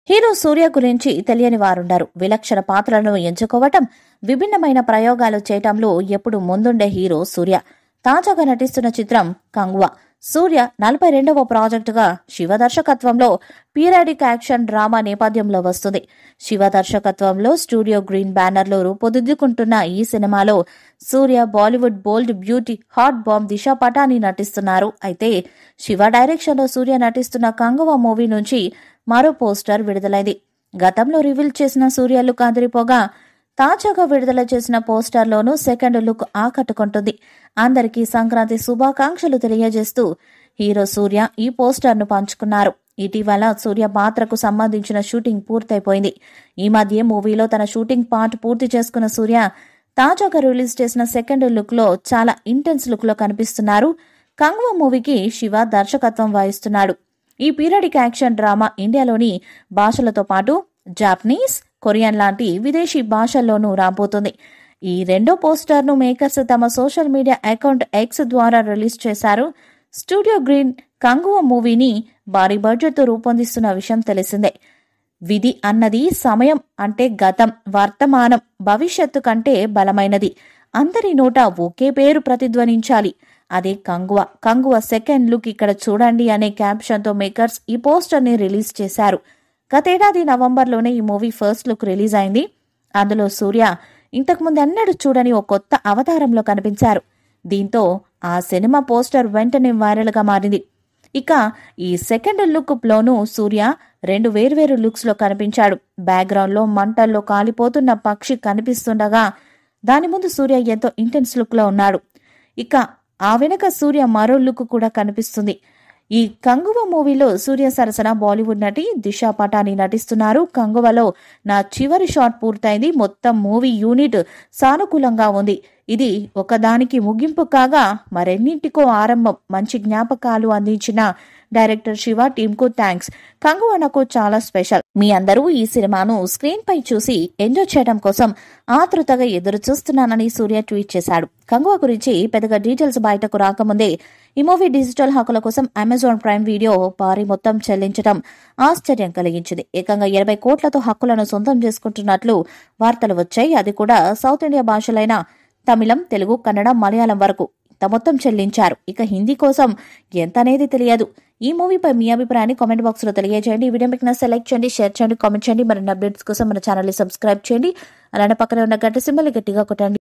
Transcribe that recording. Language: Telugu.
హీరో సూర్య గురించి తెలియని వారుండరు. విలక్షణ పాత్రలను ఎంచుకోవటం, విభిన్నమైన ప్రయోగాలు చేయటంలో ఎప్పుడు ముందుండే హీరో సూర్య. తాజాగా నటిస్తున్న చిత్రం కంగువ. సూర్య 42వ ప్రాజెక్టుగా శివ దర్శకత్వంలో పీరియాడిక్ యాక్షన్ డ్రామా నేపథ్యంలో వస్తుంది. శివ దర్శకత్వంలో స్టూడియో గ్రీన్ బ్యానర్లో రూపుదిద్దుకుంటున్న ఈ సినిమాలో Surya, Bollywood bold beauty hot bomb Disha Patani నటిస్తున్నారు. అయితే శివ డైరెక్షన్లో సూర్య నటిస్తున్న కంగువ మూవీ నుంచి మరో పోస్టర్ విడుదలైంది. గతంలో రివీల్ చేసిన సూర్య లుక్ అదిరిపోగా, తాజాగా విడుదల చేసిన పోస్టర్లోనూ సెకండ్ లుక్ ఆకట్టుకుంటుంది. అందరికీ సంక్రాంతి శుభాకాంక్షలు తెలియజేస్తూ హీరో సూర్య ఈ పోస్టర్ను పంచుకున్నారు. ఇటీవల సూర్య పాత్రకు సంబంధించిన షూటింగ్ పూర్తయిపోయింది. ఈ మధ్య మూవీలో తన షూటింగ్ పార్ట్ పూర్తి చేసుకున్న సూర్య తాజాగా రిలీజ్ చేసిన సెకండ్ లుక్ లో చాలా ఇంటెన్స్ లుక్ లో కనిపిస్తున్నారు. కంగువ మూవీకి శివ దర్శకత్వం వహిస్తున్నాడు. ఈ పీరియాడిక్ యాక్షన్ డ్రామా ఇండియాలోని భాషలతో పాటు జాపనీస్, కొరియన్ లాంటి విదేశీ భాషల్లోనూ రాబోతుంది. ఈ రెండో పోస్టర్ను మేకర్స్ తమ సోషల్ మీడియా అకౌంట్ ఎక్స్ ద్వారా రిలీజ్ చేశారు. స్టూడియో గ్రీన్ కంగువ మూవీని భారీ బడ్జెట్తో రూపొందిస్తున్న విషయం తెలిసిందే. విధి అన్నది సమయం అంటే గతం, వర్తమానం, భవిష్యత్తు కంటే బలమైనది. అందరి నోట ఒకే పేరు ప్రతిధ్వనించాలి, అదే కంగువ. కంగువ సెకండ్ లుక్ ఇక్కడ చూడండి అనే క్యాప్షన్తో మేకర్స్ ఈ పోస్టర్ని రిలీజ్ చేశారు. గతేడాది నవంబర్లోనే ఈ మూవీ ఫస్ట్ లుక్ రిలీజ్ అయింది. అందులో సూర్య ఇంతకుముందు ఎన్నడూ చూడని ఓ కొత్త అవతారంలో కనిపించారు. దీంతో ఆ సినిమా పోస్టర్ వెంటనే వైరల్గా మారింది. ఇక ఈ సెకండ్ లుక్ లోనూ సూర్య 2 వేర్వేరు లుక్స్ లో కనిపించాడు. బ్యాక్గ్రౌండ్ లో మంటల్లో కాలిపోతున్న పక్షి కనిపిస్తుండగా దాని ముందు సూర్య ఎంతో ఇంటెన్స్ లుక్ లో ఉన్నాడు. ఇక ఆ వెనుక సూర్య మరో లుక్ కూడా కనిపిస్తుంది. ఈ కంగువ మూవీలో సూర్య సరసన బాలీవుడ్ నటి దిశా పటాని నటిస్తున్నారు. కంగువలో నా చివరి షాట్ పూర్తయింది. మొత్తం మూవీ యూనిట్ సానుకూలంగా ఉంది. ఇది ఒకదానికి ముగింపు కాగా మరెన్నింటికో ఆరంభం. మంచి జ్ఞాపకాలు అందించిన డైరెక్టర్ శివ టీమ్ కు థ్యాంక్స్. కంగువ నాకు చాలా స్పెషల్. మీ అందరూ ఈ సినిమాను స్క్రీన్ పై చూసి ఎంజాయ్ చేయడం కోసం ఆతృతగా ఎదురు చూస్తున్నానని సూర్య ట్వీట్ చేశాడు. కంగువ గురించి పెద్దగా డీటెయిల్స్ బయటకు రాకముందే ఈ మూవీ డిజిటల్ హక్కుల కోసం అమెజాన్ ప్రైమ్ వీడియో భారీ మొత్తం చెల్లించడం ఆశ్చర్యం కలిగించింది. ఏకంగా 80 కోట్లతో హక్కులను సొంతం చేసుకుంటున్నట్లు వార్తలు వచ్చాయి. అది కూడా సౌత్ ఇండియా భాషలైన తమిళం, తెలుగు, కన్నడ, మలయాళం వరకు ఇంత మొత్తం చెల్లించారు. ఇక హిందీ కోసం ఎంత అనేది తెలియదు. ఈ మూవీపై మీ అభిప్రాయాన్ని కామెంట్ బాక్స్ లో తెలియజేయండి. ఈ వీడియో మీకు సెలెక్ట్ చేయండి, షేర్ చేయండి, కామెంట్ చేయండి. మరిన్ని అప్డేట్స్ కోసం మన ఛానల్ ని సబ్స్క్రైబ్ చేయండి. అలానే పక్కనే ఉన్న గంట సింబల్ గట్టిగా కొట్టండి.